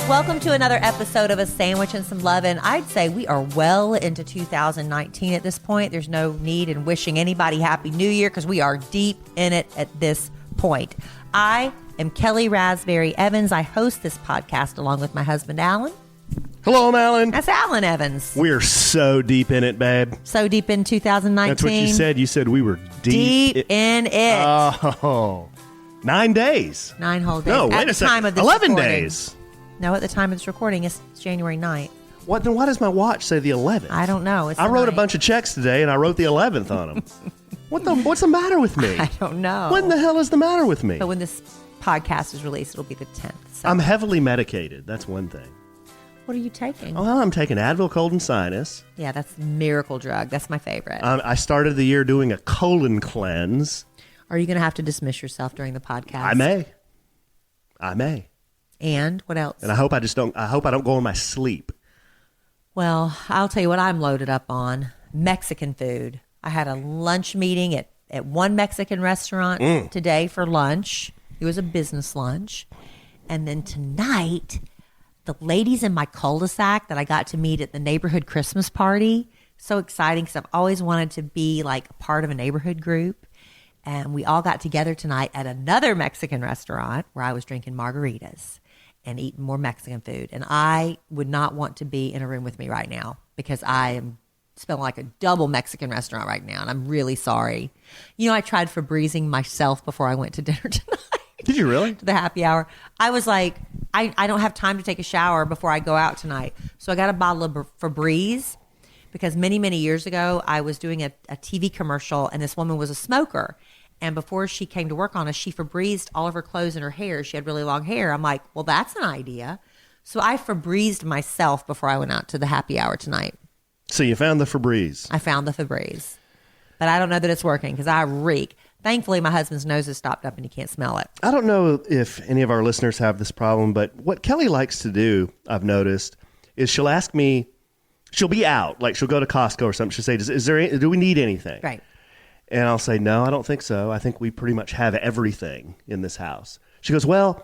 Welcome to another episode of A Sandwich and Some Lovin'. I'd say we are well into 2019 at this point. There's no need in wishing anybody Happy New Year because we are deep in it at this point. I am Kellie Raspberry Evans. I host this podcast along with my husband, Alan. Hello, I'm Alan. That's Alan Evans. We're so deep in it, babe. So deep in 2019. That's what you said. You said we were deep in it. Oh, 9 days. 9 whole days. No, wait at a second. time of this 11 recording. days. No, at the time of this recording, it's January 9th. What? Then why does my watch say the 11th? I don't know. It's I wrote a 9th. bunch of checks today, and I wrote the 11th on them. What's the matter with me? I don't know. What in the hell is the matter with me? But when this podcast is released, it'll be the 10th. So. I'm heavily medicated. That's one thing. What are you taking? Oh, well, I'm taking Advil, cold, and sinus. Yeah, that's miracle drug. That's my favorite. I started the year doing a colon cleanse. Are you going to have to dismiss yourself during the podcast? I may. And what else? And I hope I don't go in my sleep. Well, I'll tell you what I'm loaded up on. Mexican food. I had a lunch meeting at one Mexican restaurant today for lunch. It was a business lunch. And then tonight, the ladies in my cul-de-sac that I got to meet at the neighborhood Christmas party. So exciting because I've always wanted to be like a part of a neighborhood group. And we all got together tonight at another Mexican restaurant where I was drinking margaritas and eating more Mexican food. And I would not want to be in a room with me right now because I am smelling like a double Mexican restaurant right now. And I'm really sorry. You know, I tried Febrezing myself before I went to dinner tonight. Did you really? To the happy hour. I was like, I don't have time to take a shower before I go out tonight. So I got a bottle of Febreze because many, many years ago, I was doing a TV commercial and this woman was a smoker. And before she came to work on us, she Febrezed all of her clothes and her hair. She had really long hair. I'm like, well, that's an idea. So I Febrezed myself before I went out to the happy hour tonight. So you found the Febreze. I found the Febreze. But I don't know that it's working because I reek. Thankfully, my husband's nose is stopped up and he can't smell it. I don't know if any of our listeners have this problem, but what Kellie likes to do, I've noticed, is she'll ask me, she'll be out, like she'll go to Costco or something. She'll say, do we need anything? Right. And I'll say, no, I don't think so. I think we pretty much have everything in this house. She goes, well,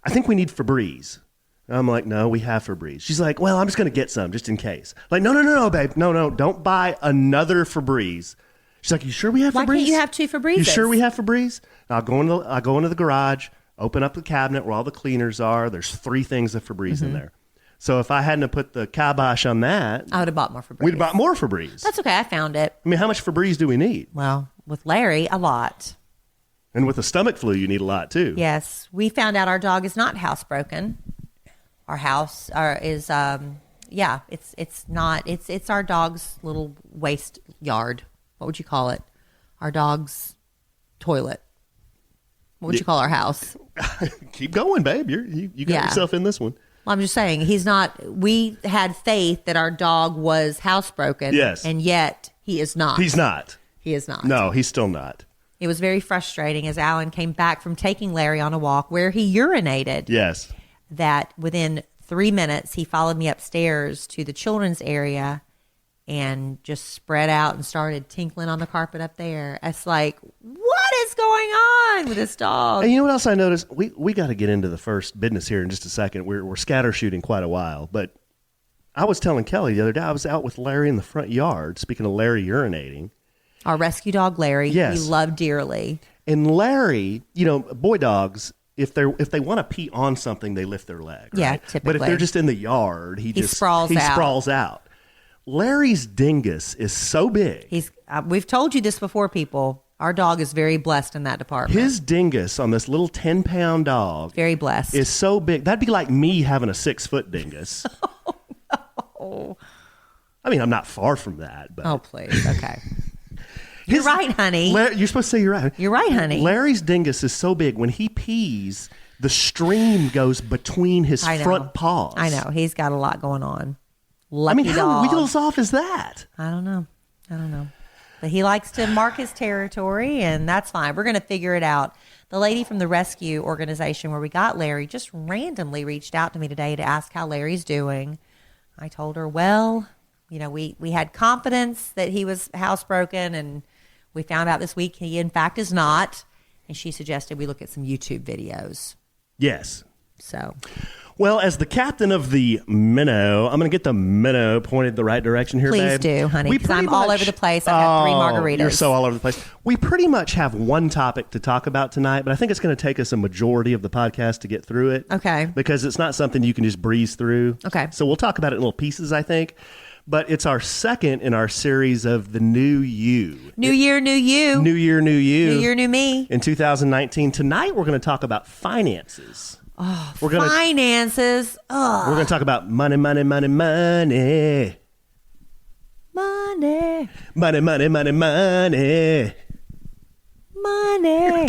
I think we need Febreze. And I'm like, no, we have Febreze. She's like, well, I'm just going to get some just in case. Like, no, babe. No, don't buy another Febreze. She's like, you sure we have Febreze? Why can't you have 2 Febrezes? You sure we have Febreze? And I'll go into the garage, open up the cabinet where all the cleaners are. There's 3 things of Febreze in there. So if I hadn't have put the kibosh on that, I would have bought more Febreze. we'd have bought more Febreze. That's okay. I found it. I mean, how much Febreze do we need? Well, with Larry, a lot. And with the stomach flu, you need a lot too. Yes. We found out our dog is not housebroken. Our house is, it's not. It's our dog's little waste yard. What would you call it? Our dog's toilet. What would you call our house? Keep going, babe. You got yourself in this one. Well, I'm just saying, he's not. We had faith that our dog was housebroken. Yes. And yet he is not. He's not. He is not. No, he's still not. It was very frustrating as Alan came back from taking Larry on a walk where he urinated. Yes. That within 3 minutes, he followed me upstairs to the children's area and just spread out and started tinkling on the carpet up there. It's like, what is going on with this dog? And you know what else I noticed? We got to get into the first business here in just a second. We're scatter shooting quite a while, but I was telling Kellie the other day, I was out with Larry in the front yard, speaking of Larry urinating. Our rescue dog, Larry, Yes. we love dearly. And Larry, you know, boy dogs, if they want to pee on something, they lift their leg. Right? Yeah, typically. But if they're just in the yard, he sprawls out. sprawls out. Larry's dingus is so big. We've told you this before, people. Our dog is very blessed in that department. His dingus on this little 10-pound dog very blessed. is so big. That'd be like me having a 6-foot dingus. Oh, I mean, I'm not far from that. But oh, please. Okay. You're right, honey. You're supposed to say you're right. You're right, honey. Larry's dingus is so big. When he pees, the stream goes between his front paws. I know. He's got a lot going on. Lucky I mean, how dog. wheels off is that? I don't know. But he likes to mark his territory, and that's fine. We're going to figure it out. The lady from the rescue organization where we got Larry just randomly reached out to me today to ask how Larry's doing. I told her, well, you know, we had confidence that he was housebroken, and we found out this week he, in fact, is not. And she suggested we look at some YouTube videos. Yes. So, Well, as the captain of the minnow, I'm going to get the minnow pointed the right direction here, Please babe. do, honey, because I'm all over the place. I've had 3 margaritas. You're so all over the place. We pretty much have one topic to talk about tonight, but I think it's going to take us a majority of the podcast to get through it. Okay. Because it's not something you can just breeze through. Okay. So we'll talk about it in little pieces, I think. But it's our second in our series of the new you. New year, new you. New year, new you. New year, new me. In 2019. Tonight, we're going to talk about finances. Oh, We're finances. going to talk about money, money, money, money. Money. Money, money, money, money. Money.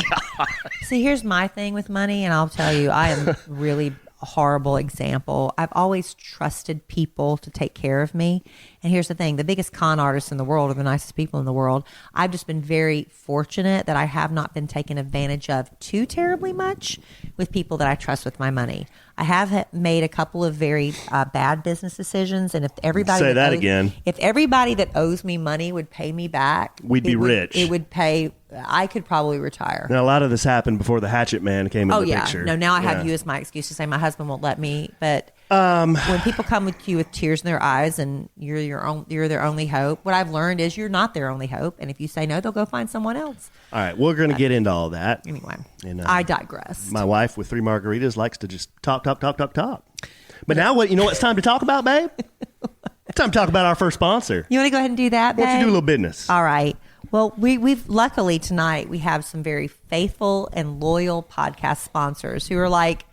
See, here's my thing with money, and I'll tell you, I am really a horrible example. I've always trusted people to take care of me. And here's the thing, the biggest con artists in the world are the nicest people in the world. I've just been very fortunate that I have not been taken advantage of too terribly much with people that I trust with my money. I have made a couple of very bad business decisions, and if everybody if everybody that owes me money would pay me back, we'd be rich. It would pay. I could probably retire. Now, a lot of this happened before the hatchet man came into the picture. No, now I have you as my excuse to say my husband won't let me. But when people come with you with tears in their eyes and you're their only hope, what I've learned is you're not their only hope. And if you say no, they'll go find someone else. All right, we're going to get into all that. Anyway, and, I digress. My wife with 3 margaritas likes to just talk. But now what? You know what it's time to talk about, babe? It's time to talk about our first sponsor. You want to go ahead and do that, babe? Why don't you do a little business? All right. Well, we've luckily tonight we have some very faithful and loyal podcast sponsors who are like,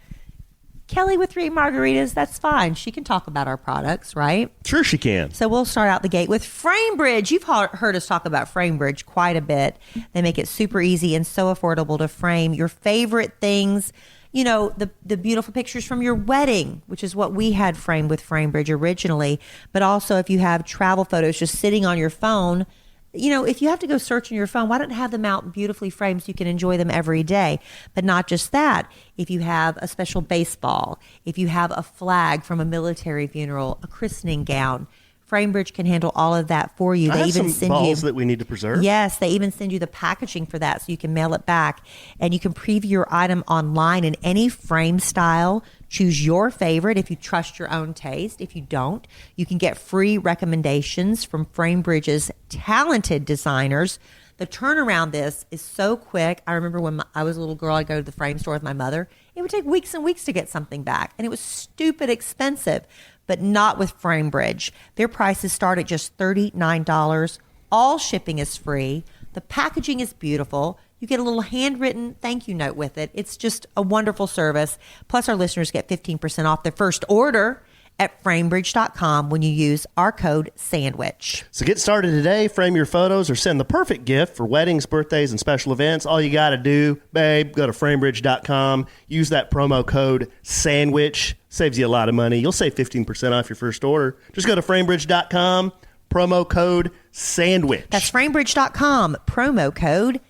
Kellie with 3 margaritas, that's fine. She can talk about our products, right? Sure she can. So we'll start out the gate with FrameBridge. You've heard us talk about FrameBridge quite a bit. They make it super easy and so affordable to frame your favorite things. You know, the beautiful pictures from your wedding, which is what we had framed with FrameBridge originally. But also if you have travel photos just sitting on your phone, you know, if you have to go search on your phone, why don't have them out beautifully framed so you can enjoy them every day? But not just that. If you have a special baseball, if you have a flag from a military funeral, a christening gown, FrameBridge can handle all of that for you. They even send balls that we need to preserve. Yes, they even send you the packaging for that so you can mail it back. And you can preview your item online in any frame style. Choose your favorite if you trust your own taste. If you don't, you can get free recommendations from FrameBridge's talented designers. The turnaround this is so quick. I remember when I was a little girl, I'd go to the frame store with my mother. It would take weeks and weeks to get something back. And it was stupid expensive. But not with FrameBridge. Their prices start at just $39. All shipping is free. The packaging is beautiful. You get a little handwritten thank you note with it. It's just a wonderful service. Plus, our listeners get 15% off their first order at framebridge.com when you use our code SANDWICH. So get started today. Frame your photos or send the perfect gift for weddings, birthdays, and special events. All you got to do, babe, go to framebridge.com. Use that promo code SANDWICH. Saves you a lot of money. You'll save 15% off your first order. Just go to framebridge.com, promo code SANDWICH. That's framebridge.com, promo code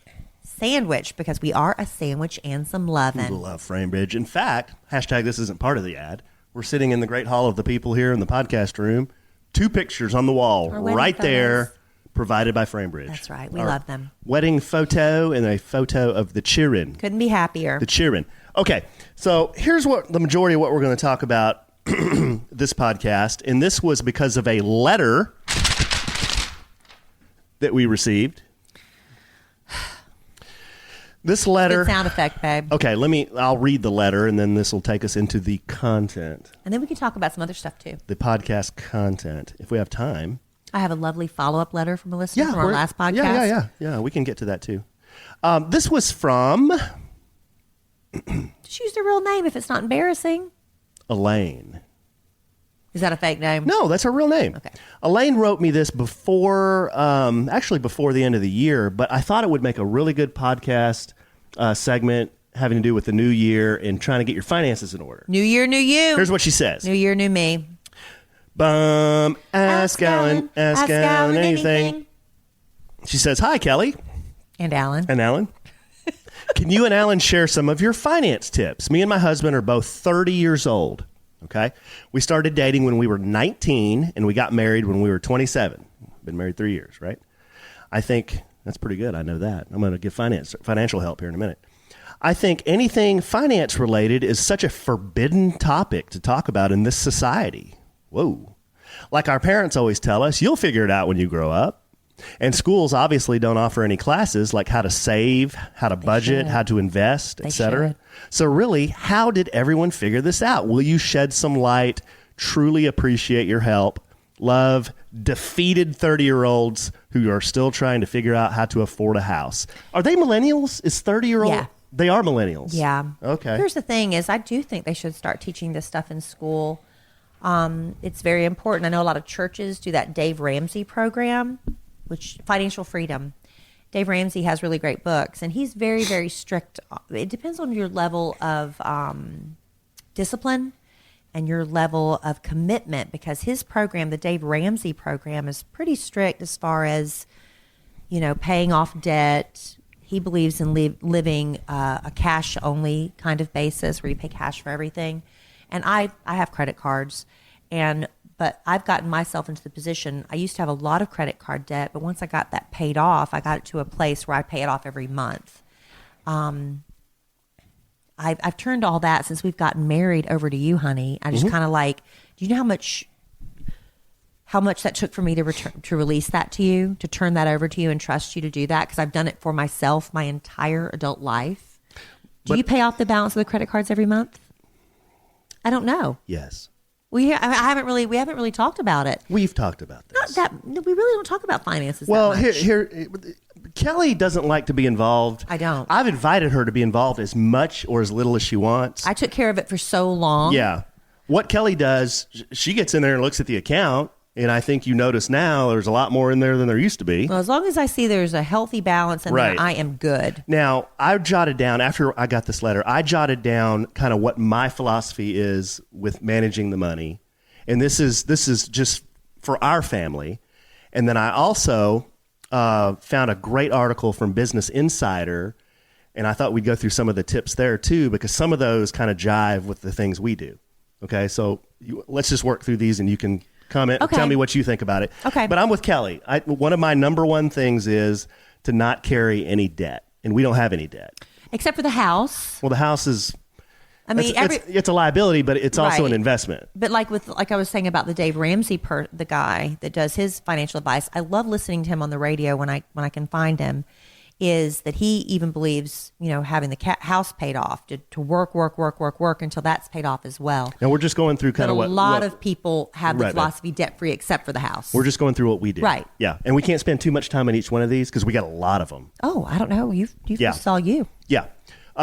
SANDWICH, because we are a sandwich and some lovin'. We love FrameBridge. In fact, hashtag this isn't part of the ad. We're sitting in the great hall of the people here in the podcast room. 2 pictures on the wall right there, provided by FrameBridge. That's right. We love them. Wedding photo and a photo of the cheerin'. Couldn't be happier. The cheerin'. Okay, so here's what the majority of what we're going to talk about this podcast, and this was because of a letter that we received. This letter. Good sound effect, babe. Okay, I'll read the letter, and then this will take us into the content. And then we can talk about some other stuff, too. The podcast content, if we have time. I have a lovely follow-up letter from a listener from our last podcast. Yeah, we can get to that, too. This was from... Just use their real name if it's not embarrassing. Elaine. Is that a fake name? No, that's her real name. Okay. Elaine wrote me this before the end of the year, but I thought it would make a really good podcast segment having to do with the new year and trying to get your finances in order. New year, new you. Here's what she says. New year, new me. Ask Alan anything. She says, hi, Kellie. And Alan. Can you and Alan share some of your finance tips? Me and my husband are both 30 years old. Okay. We started dating when we were 19 and we got married when we were 27. Been married 3 years, right? I think that's pretty good. I know that. I'm going to give financial help here in a minute. I think anything finance related is such a forbidden topic to talk about in this society. Whoa. Like our parents always tell us, you'll figure it out when you grow up. And schools obviously don't offer any classes like how to save, how to budget, how to invest, etc. So really, how did everyone figure this out? Will you shed some light, truly appreciate your help, love defeated 30-year-olds who are still trying to figure out how to afford a house? Are they millennials? Is 30-year-old? Yeah. They are millennials. Yeah. Okay. Here's the thing is I do think they should start teaching this stuff in school. It's very important. I know a lot of churches do that Dave Ramsey program, which financial freedom. Dave Ramsey has really great books, and he's very, very strict. It depends on your level of discipline and your level of commitment, because his program, the Dave Ramsey program, is pretty strict as far as, paying off debt. He believes in living a cash-only kind of basis where you pay cash for everything. And I have credit cards, but I've gotten myself into the position, I used to have a lot of credit card debt, but once I got that paid off, I got it to a place where I pay it off every month. I've turned all that since we've gotten married over to you, honey. I just kind of do you know how much that took for me to release that to you, to turn that over to you and trust you to do that? Because I've done it for myself my entire adult life. Do you pay off the balance of the credit cards every month? I don't know. Yes. We haven't really talked about it. We've talked about this. We really don't talk about finances. Well, that much. here, Kellie doesn't like to be involved. I don't. I've invited her to be involved as much or as little as she wants. I took care of it for so long. Yeah. What Kellie does, she gets in there and looks at the account, and I think you notice now there's a lot more in there than there used to be. Well, as long as I see there's a healthy balance in there, I am good. Now, I jotted down, after I got this letter, I jotted down kind of what my philosophy is with managing the money. And this is just for our family. And then I also found a great article from Business Insider, and I thought we'd go through some of the tips there too, because some of those kind of jive with the things we do. Okay, so let's just work through these, and you can comment, tell me what you think about it. Okay. But I'm with Kellie. One of my number one things is to not carry any debt, and we don't have any debt. Except for the house. Well, the house is... I mean, it's a liability, but it's also an investment. But like I was saying about the Dave Ramsey, the guy that does his financial advice, I love listening to him on the radio when I can find him. Is that he even believes, having the house paid off, to work until that's paid off as well. And we're just going through kind of what... A lot of people have the philosophy debt-free except for the house. We're just going through what we do. Right. Yeah. And we can't spend too much time on each one of these because we got a lot of them. Oh, I don't know. You saw you. Yeah.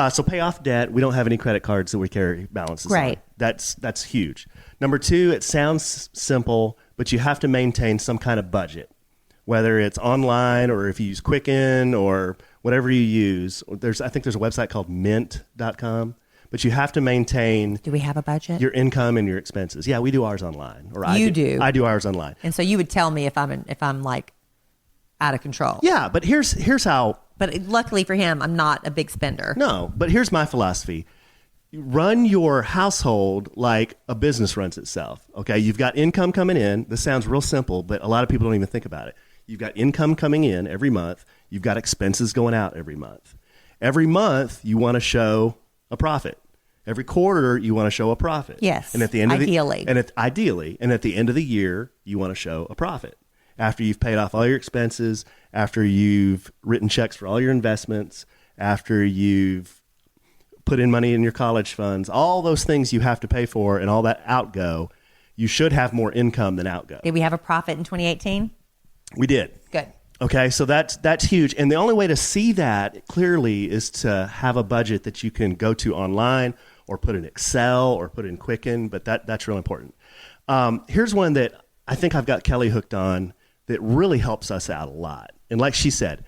So pay off debt. We don't have any credit cards that we carry balances Right. on. That's huge. Number two, it sounds simple, but you have to maintain some kind of budget. Whether it's online or if you use Quicken or whatever you use. I think there's a website called mint.com, but you have to maintain... Do we have a budget? Your income and your expenses. Yeah, we do ours online. Or You do. I do ours online. And so you would tell me if I'm like out of control. Yeah, but here's how... But luckily for him, I'm not a big spender. No, but here's my philosophy. Run your household like a business runs itself. Okay, you've got income coming in. This sounds real simple, but a lot of people don't even think about it. You've got income coming in every month. You've got expenses going out every month. Every month, you want to show a profit. Every quarter, you want to show a profit. Yes, and at the end ideally. And at the end of the year, you want to show a profit. After you've paid off all your expenses, after you've written checks for all your investments, after you've put in money in your college funds, all those things you have to pay for and all that outgo, you should have more income than outgo. Did we have a profit in 2018? We did. Good. Okay, so that's huge. And the only way to see that clearly is to have a budget that you can go to online or put in Excel or put in Quicken, but that's real important. Here's one that I think I've got Kellie hooked on that really helps us out a lot. And like she said,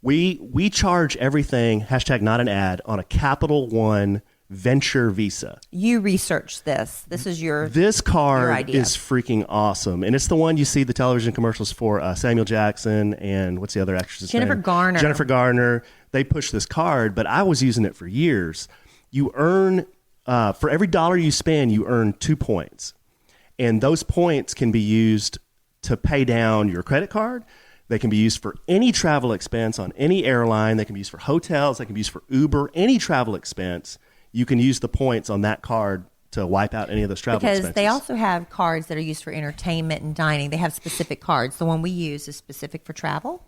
we charge everything, hashtag not an ad, on a Capital One Venture Visa. You researched this. This is This card idea. is freaking awesome. And it's the one you see the television commercials for Samuel Jackson and what's the other actress's name? Jennifer Garner. They push this card, but I was using it for years. You earn, for every dollar you spend, you earn 2 points. And those points can be used to pay down your credit card. They can be used for any travel expense on any airline. They can be used for hotels. They can be used for Uber, any travel expense. You can use the points on that card to wipe out any of those travel expenses. Because they also have cards that are used for entertainment and dining. They have specific cards. The one we use is specific for travel?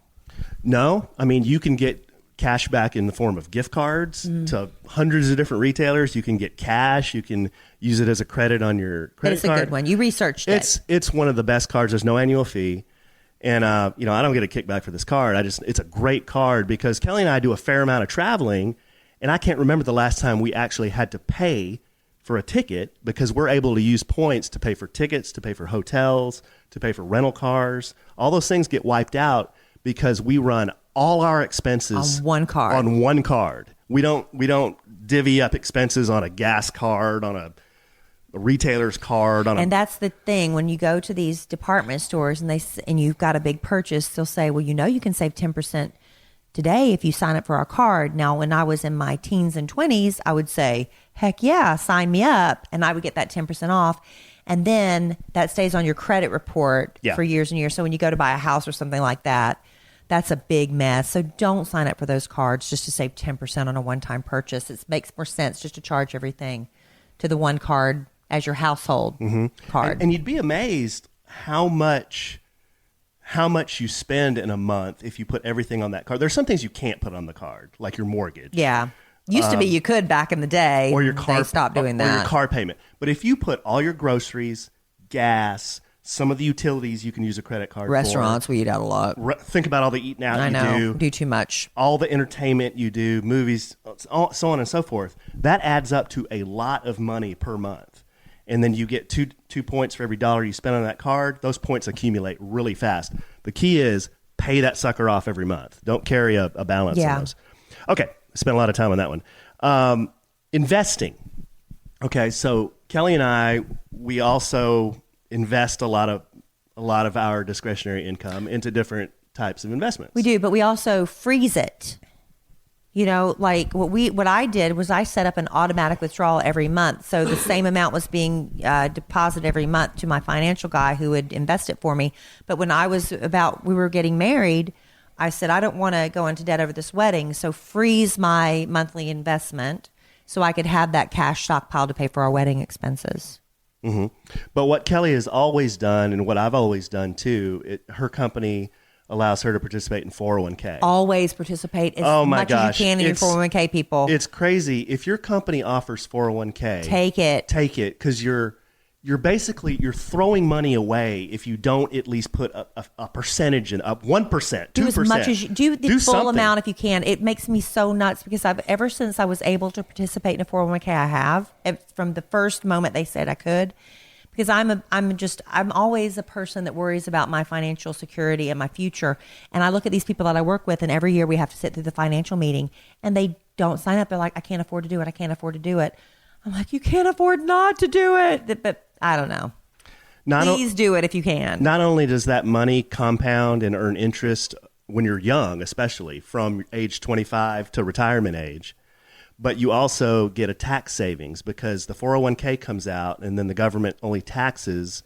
No. I mean, you can get cash back in the form of gift cards to hundreds of different retailers. You can get cash. You can use it as a credit on your credit card. It's a good one. You researched it. It's one of the best cards. There's no annual fee. And, I don't get a kickback for this card. It's a great card because Kelly and I do a fair amount of traveling, and I can't remember the last time we actually had to pay for a ticket because we're able to use points to pay for tickets, to pay for hotels, to pay for rental cars. All those things get wiped out because we run all our expenses on one card. On one card. We don't divvy up expenses on a gas card, on a retailer's card. And that's the thing. When you go to these department stores and you've got a big purchase, they'll say, well, you can save 10% today if you sign up for our card. Now, when I was in my teens and 20s, I would say, heck yeah, sign me up. And I would get that 10% off. And then that stays on your credit report for years and years. So when you go to buy a house or something like that, that's a big mess. So don't sign up for those cards just to save 10% on a one-time purchase. It makes more sense just to charge everything to the one card as your household card. And you'd be amazed how much you spend in a month if you put everything on that card. There's some things you can't put on the card, like your mortgage. Yeah. Used to be you could back in the day. Or your car. They stopped doing that. Or your car payment. But if you put all your groceries, gas, some of the utilities you can use a credit card Restaurants, we eat out a lot. Think about all the eating out you do too much. All the entertainment you do, movies, so on and so forth. That adds up to a lot of money per month. And then you get two points for every dollar you spend on that card. Those points accumulate really fast. The key is pay that sucker off every month. Don't carry a balance on those. Okay, I spent a lot of time on that one. Investing. Okay, so Kelly and I, we also invest a lot of our discretionary income into different types of investments. We do, but we also freeze it. Like what I did was I set up an automatic withdrawal every month. So the same amount was being deposited every month to my financial guy who would invest it for me. But when we were getting married, I said, I don't want to go into debt over this wedding. So freeze my monthly investment so I could have that cash stockpile to pay for our wedding expenses. Mm-hmm. But what Kelly has always done, and what I've always done too, her company allows her to participate in 401k. Always participate as much as you can in your 401k, people. It's crazy. If your company offers 401k, take it because you're throwing money away if you don't at least put a percentage in, up 1%, 2%. Do as much as do the full something. amount if you can. It makes me so nuts because ever since I was able to participate in a 401k, I have from the first moment they said I could. Because I'm always a person that worries about my financial security and my future. And I look at these people that I work with, and every year we have to sit through the financial meeting, and they don't sign up. They're like, I can't afford to do it. I can't afford to do it. I'm like, you can't afford not to do it. But I don't know. Please do it if you can. Not only does that money compound and earn interest when you're young, especially from age 25 to retirement age, but you also get a tax savings because the 401k comes out and then the government only taxes,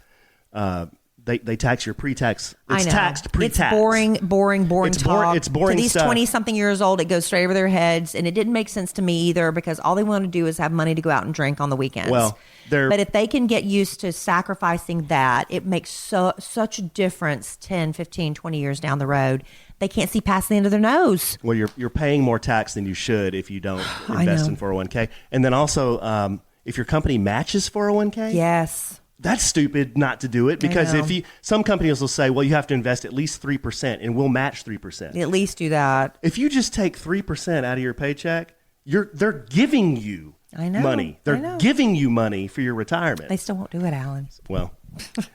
they tax your pre-tax. It's taxed pre-tax. It's boring talk. It's boring to these stuff. 20-something years old, it goes straight over their heads, and it didn't make sense to me either because all they want to do is have money to go out and drink on the weekends. Well, but if they can get used to sacrificing that, it makes such a difference 10, 15, 20 years down the road. They can't see past the end of their nose. Well, you're paying more tax than you should if you don't invest in 401k. And then also, if your company matches 401k, yes, that's stupid not to do it because some companies will say, well, you have to invest at least 3% and we'll match 3%. At least do that. If you just take 3% out of your paycheck, they're giving you money. They're giving you money for your retirement. They still won't do it, Alan. Well,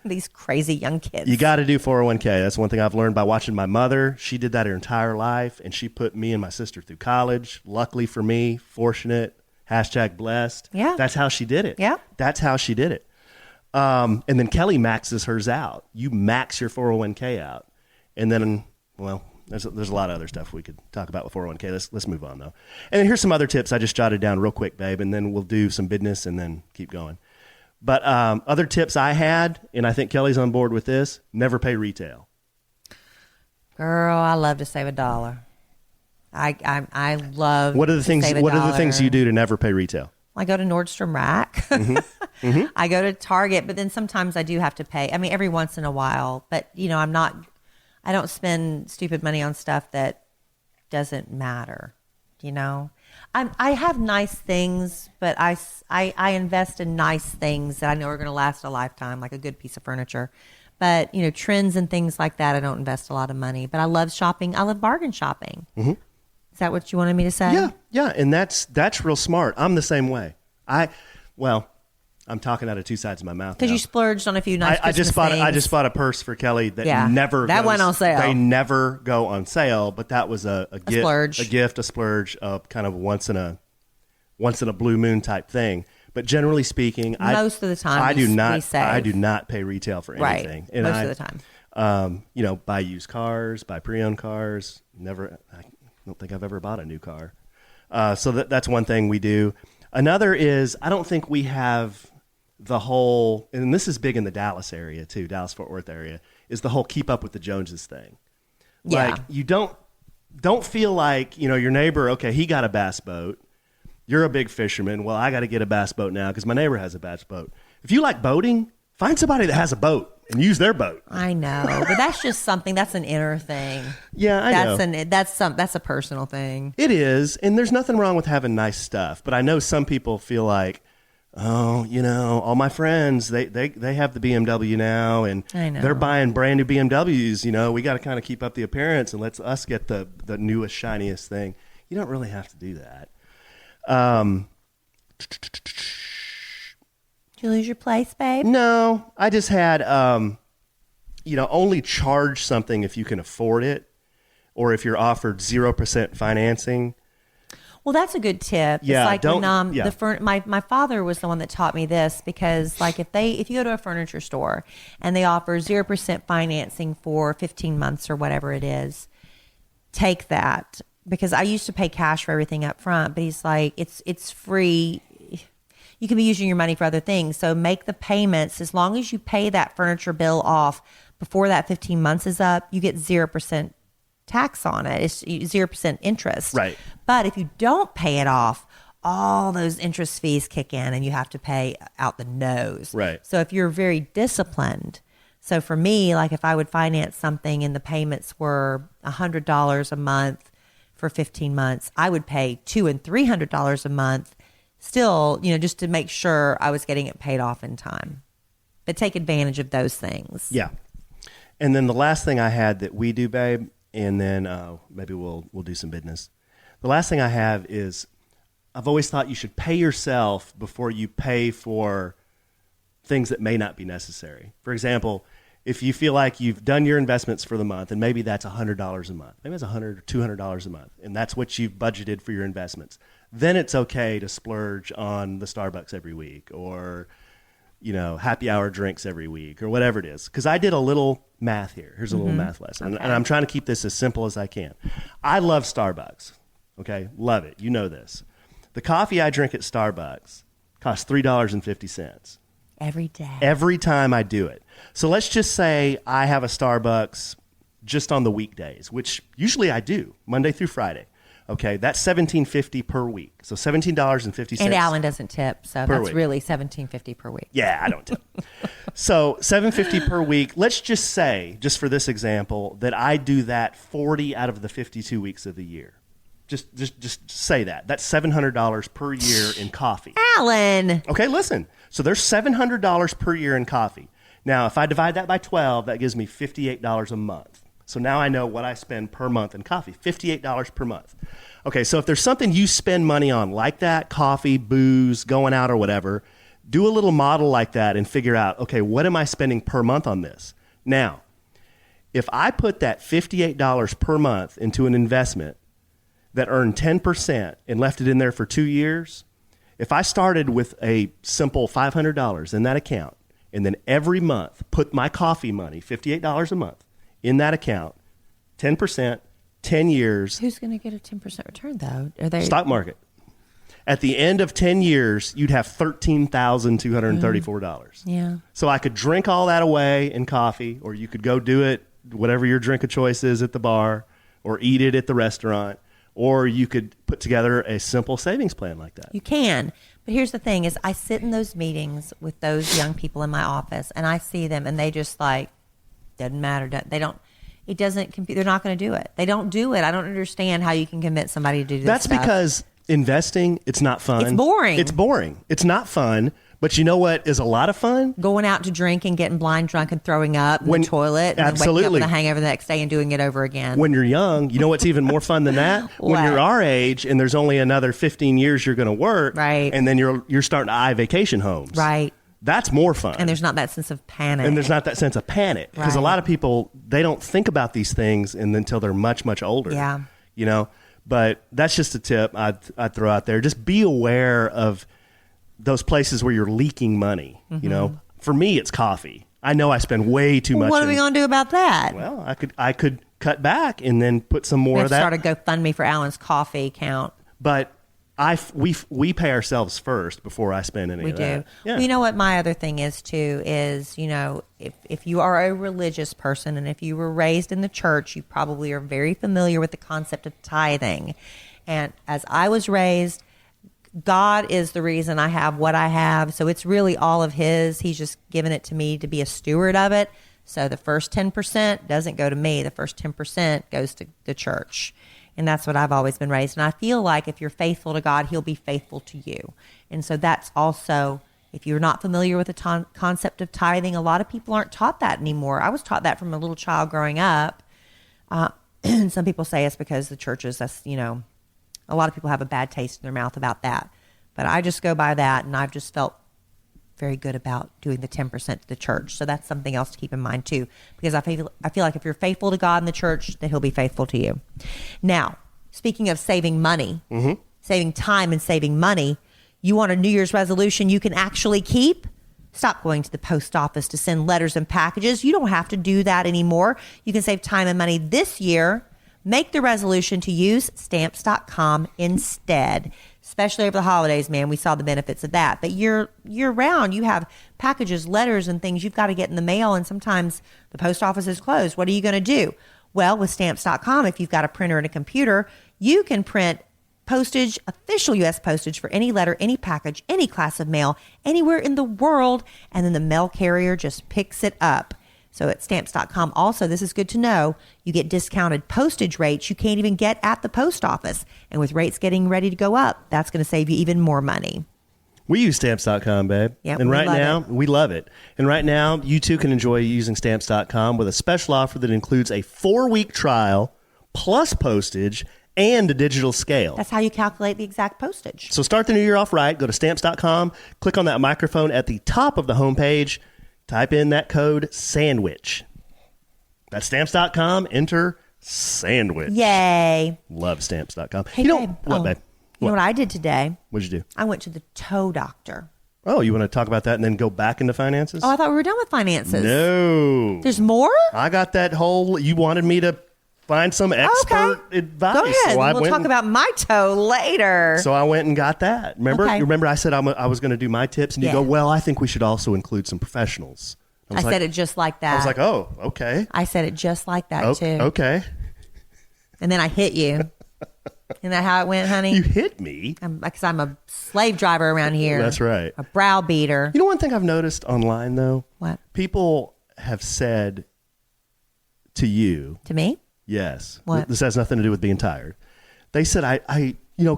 these crazy young kids. You got to do 401k. That's one thing I've learned by watching my mother. She did that her entire life, and she put me and my sister through college. Luckily for me, fortunate, #blessed. Yeah. That's how she did it. Yeah. That's how she did it. And then Kelly maxes hers out. You max your 401k out. And then, well, there's a lot of other stuff we could talk about with 401k. Let's move on, though. And then here's some other tips I just jotted down real quick, babe, and then we'll do some business and then keep going. But other tips I had, and I think Kelly's on board with this, never pay retail. Girl, I love to save $1. I love. What are the to things? save What are the $1. things you do to never pay retail? I go to Nordstrom Rack. I go to Target, but then sometimes I do have to pay. I mean, every once in a while. But I don't spend stupid money on stuff that doesn't matter. I have nice things, but I invest in nice things that I know are going to last a lifetime, like a good piece of furniture. But trends and things like that, I don't invest a lot of money. But I love shopping. I love bargain shopping. Mm-hmm. Is that what you wanted me to say? Yeah, and that's real smart. I'm the same way. I'm talking out of two sides of my mouth because you splurged on a few nice. I just bought a purse for Kelly that never went on sale. They never go on sale, but that was a splurge, a splurge, kind of once in a blue moon type thing. But generally speaking, most of the time I do not pay retail for anything. Right. And most of the time. Buy used cars, buy pre-owned cars. I don't think I've ever bought a new car. So that's one thing we do. Another is I don't think we have the whole, and this is big in the Dallas area too, Dallas-Fort Worth area, is the whole keep up with the Joneses thing. Yeah. Like you don't feel like, your neighbor, okay, he got a bass boat. You're a big fisherman. Well, I got to get a bass boat now because my neighbor has a bass boat. If you like boating, find somebody that has a boat and use their boat. I know, but that's just something. That's an inner thing. Yeah, I know. That's a personal thing. It is, and there's nothing wrong with having nice stuff. But I know some people feel like, oh, all my friends they have the BMW now, and they're buying brand new BMWs. We got to kind of keep up the appearance and let us get the newest, shiniest thing. You don't really have to do that. Did you lose your place, babe? No, I just had, only charge something if you can afford it, or if you're offered 0% financing. Well, that's a good tip. Yeah, it's like my father was the one that taught me this, because like if you go to a furniture store and they offer 0% financing for 15 months or whatever it is, take that. Because I used to pay cash for everything up front, but he's like, it's free. You can be using your money for other things. So make the payments. As long as you pay that furniture bill off before that 15 months is up, you get 0% tax on it. It's 0% interest. Right. But if you don't pay it off, all those interest fees kick in and you have to pay out the nose. Right. So if you're very disciplined, so for me, like if I would finance something and the payments were $100 a month for 15 months, I would pay $200 and $300 a month still, just to make sure I was getting it paid off in time. But take advantage of those things. Yeah. And then the last thing I had that we do, babe, and then maybe we'll do some business. The last thing I have is I've always thought you should pay yourself before you pay for things that may not be necessary. For example, if you feel like you've done your investments for the month, and maybe that's $100 a month, maybe it's $100 or $200 a month, and that's what you've budgeted for your investments, then it's okay to splurge on the Starbucks every week, or happy hour drinks every week, or whatever it is. Because I did a little math here. Here's a little math lesson, and I'm trying to keep this as simple as I can. I love Starbucks. Okay, love it. You know this. The coffee I drink at Starbucks costs $3.50. Every day. Every time I do it. So let's just say I have a Starbucks just on the weekdays, which usually I do, Monday through Friday. Okay, that's $17.50 per week. So $17.50. And Alan doesn't tip, so that's really $17.50 per week. Yeah, I don't tip. So $7.50 per week. Let's just say, just for this example, that I do that 40 out of the 52 weeks of the year. Just say that. That's $700 per year in coffee. Alan! Okay, listen. So there's $700 per year in coffee. Now, if I divide that by 12, that gives me $58 a month. So now I know what I spend per month in coffee, $58 per month. Okay, so if there's something you spend money on like that, coffee, booze, going out or whatever, do a little model like that and figure out, okay, what am I spending per month on this? Now, if I put that $58 per month into an investment that earned 10% and left it in there for 2 years, if I started with a simple $500 in that account and then every month put my coffee money, $58 a month, in that account, 10%, 10 years. Who's going to get a 10% return, though? Are they stock market? At the end of 10 years, you'd have $13,234. Yeah. So I could drink all that away in coffee, or you could go do it, whatever your drink of choice is at the bar, or eat it at the restaurant, or you could put together a simple savings plan like that. You can. But here's the thing is I sit in those meetings with those young people in my office, and I see them, and they just like, doesn't matter. They don't, it doesn't compete. They're not going to do it. They don't do it. I don't understand how you can convince somebody to do this. That's because investing, it's not fun. It's boring. It's boring. It's not fun. But you know what is a lot of fun? Going out to drink and getting blind drunk and throwing up in the toilet. And absolutely. then waking up with a hangover the next day and doing it over again. When you're young, you know what's even more fun than that? When you're our age and there's only another 15 years you're going to work. Right. And then you're starting to eye vacation homes. Right. That's more fun. And there's not that sense of panic. And there's not that sense of panic. Because a lot of people, they don't think about these things until they're much, much older. Yeah. You know? But that's just a tip I'd throw out there. Just be aware of those places where you're leaking money. You know, for me, it's coffee. I know I spend way too much. What are we going to do about that? Well, I could cut back and then put some more of that. Start a GoFundMe for Alan's coffee account. But we pay ourselves first before I spend any of that. We do. Yeah. Well, you know what my other thing is too is, you know, if you are a religious person and if you were raised in the church, you probably are very familiar with the concept of tithing. And as I was raised, God is the reason I have what I have. So it's really all of his. He's just given it to me to be a steward of it. So the first 10% doesn't go to me. The first 10% goes to the church. And that's what I've always been raised. And I feel like if you're faithful to God, he'll be faithful to you. And so that's also, if you're not familiar with the concept of tithing, a lot of people aren't taught that anymore. I was taught that from a little child growing up. And some people say it's because the churches, that's, you know, a lot of people have a bad taste in their mouth about that. But I just go by that, and I've just felt very good about doing the 10% to the church. So that's something else to keep in mind too, because I feel like if you're faithful to God in the church, then he'll be faithful to you. Now, speaking of saving money, saving time and saving money, you want a New Year's resolution you can actually keep? Stop going to the post office to send letters and packages. You don't have to do that anymore. You can save time and money this year. Make the resolution to use stamps.com instead. Especially over the holidays, man, we saw the benefits of that. But year round, you have packages, letters, and things you've got to get in the mail, and sometimes the post office is closed. What are you going to do? Well, with stamps.com, if you've got a printer and a computer, you can print postage, official U.S. postage for any letter, any package, any class of mail, anywhere in the world, and then the mail carrier just picks it up. So at stamps.com also, this is good to know, you get discounted postage rates you can't even get at the post office. And with rates getting ready to go up, that's going to save you even more money. We use stamps.com, babe. Yep, and right now, it. we love it. And right now, you too can enjoy using stamps.com with a special offer that includes a 4-week trial plus postage and a digital scale. That's how you calculate the exact postage. So start the new year off right. Go to stamps.com, click on that microphone at the top of the homepage. Type in that code SANDWICH. That's stamps.com. Enter SANDWICH. Yay. Love stamps.com. Hey, you know, babe. what, babe? You know what I did today? What'd you do? I went to the toe doctor. Oh, you want to talk about that and then go back into finances? Oh, I thought we were done with finances. No. There's more? I got that whole, you wanted me to find some expert advice. Go ahead. So we'll talk about my toe later. So I went and got that. Remember? Okay. Remember I said I was going to do my tips, and you go, well, I think we should also include some professionals. I said it just like that. I was like, oh, okay. I said it just like that, too. Okay. And then I hit you. Isn't that how it went, honey? You hit me? Because I'm a slave driver around here. That's right. A brow beater. You know one thing I've noticed online, though? What? People have said to you. To me? Yes. What? This has nothing to do with being tired. They said,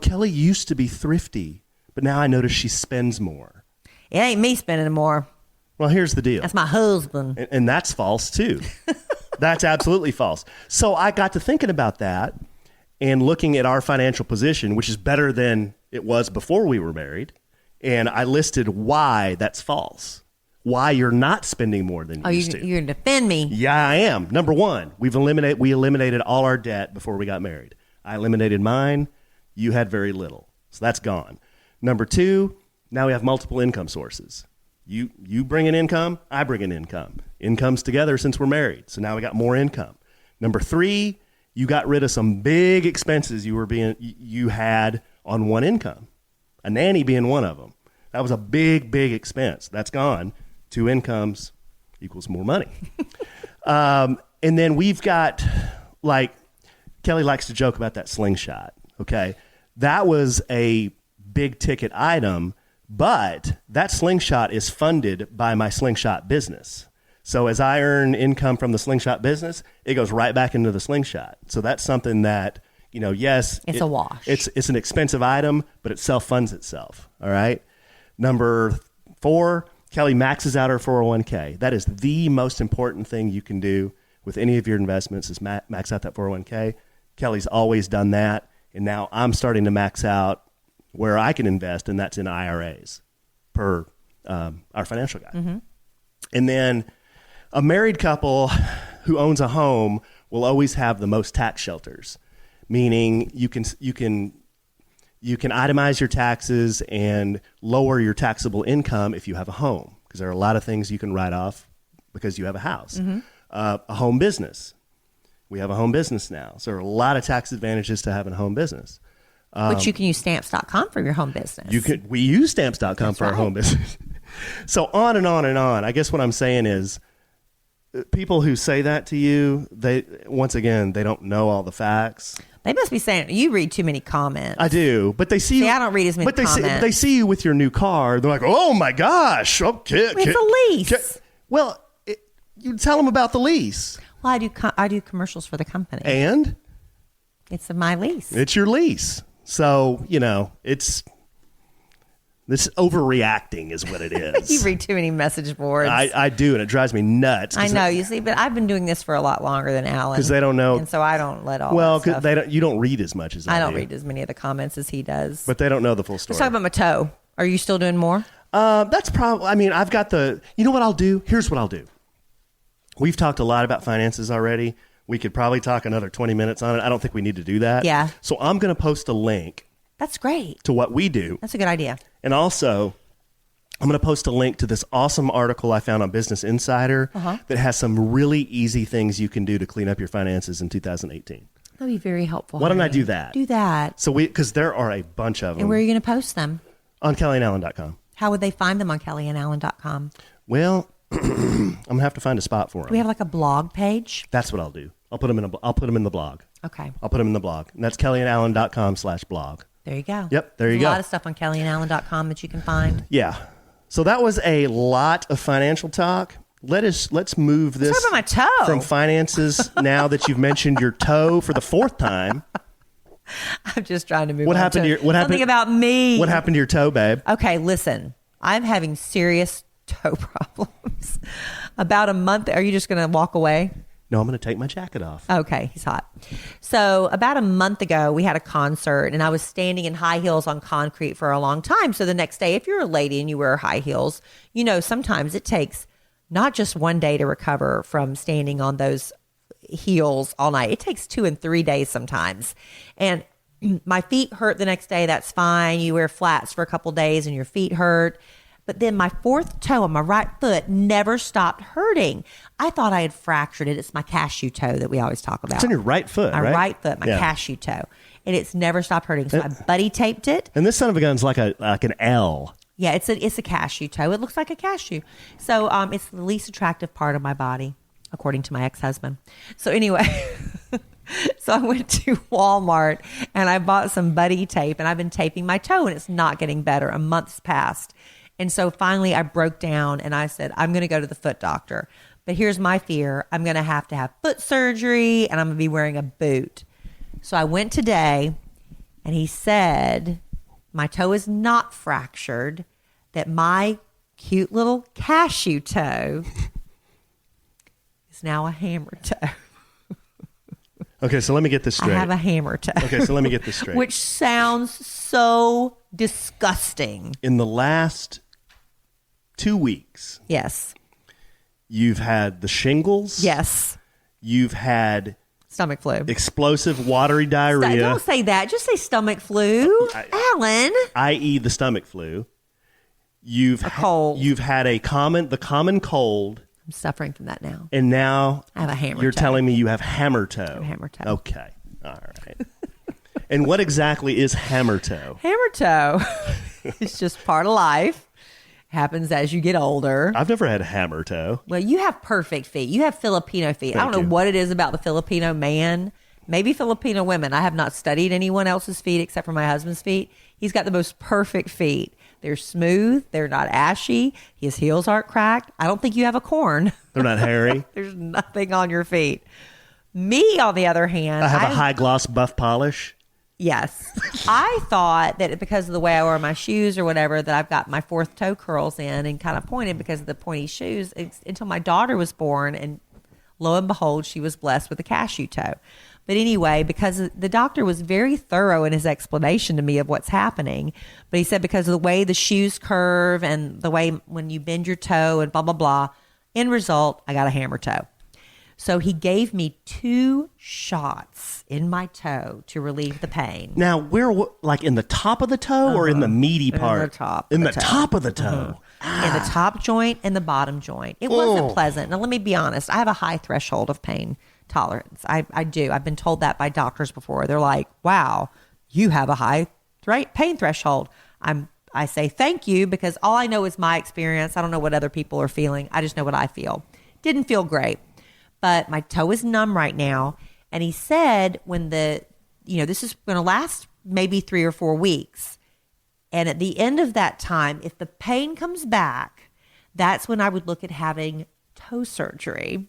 Kellie used to be thrifty, but now I notice she spends more. It ain't me spending more. Well, here's the deal. That's my husband. And that's false, too. That's absolutely false. So I got to thinking about that and looking at our financial position, which is better than it was before we were married. And I listed why that's false. Why you're not spending more than you used to. You're going to defend me. Yeah, I am. Number one, we eliminated all our debt before we got married. I eliminated mine. You had very little. So that's gone. Number two, now we have multiple income sources. You bring in income, I bring in income. Income's together since we're married. So now we got more income. Number three, you got rid of some big expenses you had on one income. A nanny being one of them. That was a big, big expense. That's gone. 2 incomes equals more money. And then we've got, like, Kelly likes to joke about that slingshot. Okay. That was a big ticket item, but that slingshot is funded by my slingshot business. So as I earn income from the slingshot business, it goes right back into the slingshot. So that's something that, yes, it's a wash. It's an expensive item, but it self-funds itself. All right. Number 4, Kelly maxes out her 401k. That is the most important thing you can do with any of your investments is max out that 401k. Kelly's always done that. And now I'm starting to max out where I can invest, and that's in IRAs per our financial guy. Mm-hmm. And then a married couple who owns a home will always have the most tax shelters, meaning you can itemize your taxes and lower your taxable income if you have a home, because there are a lot of things you can write off because you have a house. Mm-hmm. A home business. We have a home business now. So there are a lot of tax advantages to having a home business. Which you can use stamps.com for your home business. We use stamps.com That's for right. our home business. So on and on and on. I guess what I'm saying is people who say that to you, they don't know all the facts. They must be saying, you read too many comments. I do, but they see you. I don't read as many comments. They see you with your new car. They're like, oh my gosh. Okay, it's a lease. Well, you tell them about the lease. Well, I do commercials for the company. And? It's my lease. It's your lease. So, it's this overreacting is what it is. You read too many message boards. I do, and it drives me nuts. I know, you see, but I've been doing this for a lot longer than Alan. Because they don't know. And so I don't let all well, that stuff. You don't read as much as I don't read as many of the comments as he does. But they don't know the full story. Let's talk about my toe. Are you still doing more? That's probably, I've got you know what I'll do? Here's what I'll do. We've talked a lot about finances already. We could probably talk another 20 minutes on it. I don't think we need to do that. Yeah. So I'm going to post a link. That's great. To what we do. That's a good idea. And also, I'm going to post a link to this awesome article I found on Business Insider that has some really easy things you can do to clean up your finances in 2018. That'd be very helpful. Why don't I do that? Do that. So because there are a bunch of them. And where are you going to post them? On KellieandAlan.com. How would they find them on KellieandAlan.com? Well, I'm going to have to find a spot for them. Do we have like a blog page? That's what I'll do. I'll put them in the blog. Okay. I'll put them in the blog. And that's KellieandAlan.com/blog. There you go. Yep, there you There's go. A lot of stuff on KellieandAlan.com that you can find. Yeah. So that was a lot of financial talk. Let's move this Let's talk about my toe. From finances now that you've mentioned your toe for the 4th time. I'm just trying to move What on happened to to your something about me. What happened to your toe, babe? Okay, listen. I'm having serious toe problems. About a month. Are you just going to walk away? No, I'm going to take my jacket off. Okay, he's hot. So about a month ago, we had a concert, and I was standing in high heels on concrete for a long time. So the next day, if you're a lady and you wear high heels, sometimes it takes not just one day to recover from standing on those heels all night. It takes 2 and 3 days sometimes. And my feet hurt the next day. That's fine. You wear flats for a couple days and your feet hurt. But then my 4th toe on my right foot never stopped hurting. I thought I had fractured it. It's my cashew toe that we always talk about. It's on your right foot, my right? right foot, my cashew toe. And it's never stopped hurting. So I buddy taped it. And this son of a gun's like an L. Yeah, it's a cashew toe. It looks like a cashew. So it's the least attractive part of my body, according to my ex-husband. So anyway, so I went to Walmart and I bought some buddy tape, and I've been taping my toe, and it's not getting better. A month's passed. And so finally I broke down and I said, I'm going to go to the foot doctor. But here's my fear. I'm going to have foot surgery, and I'm going to be wearing a boot. So I went today, and he said, my toe is not fractured, that my cute little cashew toe is now a hammer toe. Okay, so let me get this straight. I have a hammer toe. Okay, so let me get this straight. Which sounds so disgusting. In the last 2 weeks. Yes. You've had the shingles. Yes. You've had stomach flu. Explosive watery diarrhea. Don't say that. Just say stomach flu. Alan. I.e. the stomach flu. You've a cold. You've had the common cold. I'm suffering from that now. And now I have a hammer toe. You're telling me you have hammer toe. I have hammer toe. Okay. All right. And what exactly is hammer toe? Hammer toe is just part of life. Happens as you get older. I've never had hammer toe. Well, you have perfect feet. You have Filipino feet. I Thank don't know you. what it is about the Filipino man. Maybe Filipino women. I have not studied anyone else's feet except for my husband's feet. He's got the most perfect feet. They're smooth. They're not ashy. His heels aren't cracked. I don't think you have a corn. They're not hairy. There's nothing on your feet. Me, on the other hand, I have a high gloss buff polish. Yes. I thought that because of the way I wear my shoes or whatever, that I've got my fourth toe curls in and kind of pointed because of the pointy shoes until my daughter was born. And lo and behold, she was blessed with a cashew toe. But anyway, because the doctor was very thorough in his explanation to me of what's happening. But he said because of the way the shoes curve and the way when you bend your toe and blah, blah, blah, end result, I got a hammer toe. So he gave me 2 shots in my toe to relieve the pain. Now, where, like in the top of the toe or in the meaty part? In the top. In the top of the toe. In the top joint and the bottom joint. It wasn't pleasant. Now, let me be honest. I have a high threshold of pain tolerance. I do. I've been told that by doctors before. They're like, wow, you have a high pain threshold. I say thank you because all I know is my experience. I don't know what other people are feeling. I just know what I feel. Didn't feel great. But my toe is numb right now. And he said this is going to last maybe 3 or 4 weeks. And at the end of that time, if the pain comes back, that's when I would look at having toe surgery.